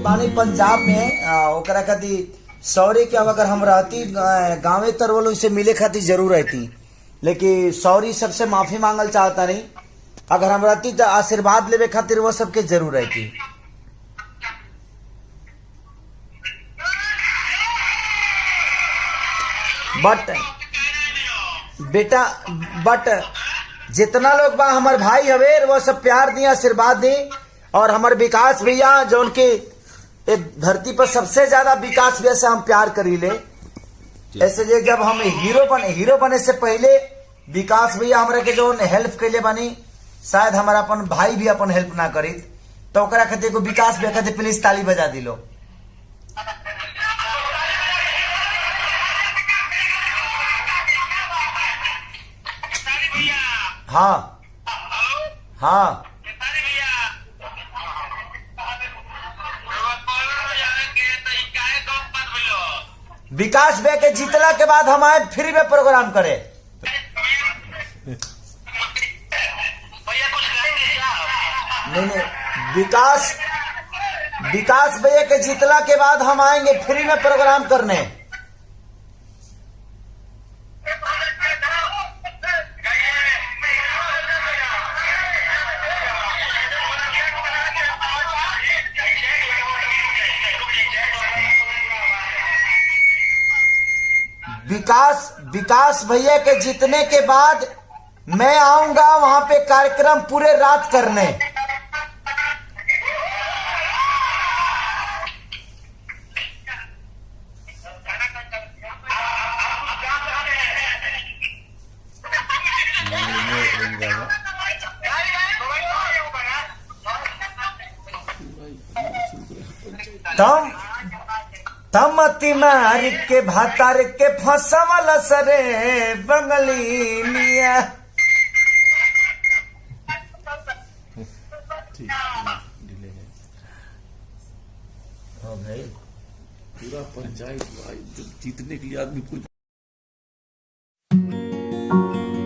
बानी पंजाब में ओकरा खातिर सॉरी कि अब अगर हम रहती गाँवे तर वो लोग से मिले खातिर जरूर रहती, लेकिन सॉरी सबसे माफी मांगल चाहता नहीं। अगर हम रहती तो आशीर्वाद लेवे खातिर वो सबके जरूर रहती। बट बेटा जितना लोग बा हमार भाई हवे वो सब प्यार दी, आशीर्वाद दी। और हमारे विकास भैया जो उनके धरती पर सबसे ज्यादा विकास भैया से हम प्यार करी ले। ऐसे जे जब हम हीरो बने से पहले विकास भैया हमारे के जो हेल्प कैले बनी, शायद हमारा अपन भाई भी अपन हेल्प ना करी, तो ओकरा खातिर को विकास भैया खातिर प्लीज ताली बजा दिलो। हाँ हाँ विकास भैया के जीतला के बाद हम आए फ्री में प्रोग्राम करे। नहीं, विकास भैया के जीतला के बाद हम आएंगे फ्री में प्रोग्राम करने। विकास भैया के जीतने के बाद मैं आऊंगा वहां पे कार्यक्रम पूरे रात करने। तमती मार के भातार के फसवल सरे बंगली मिया। पूरा पंचायत जीतने के लिए आदमी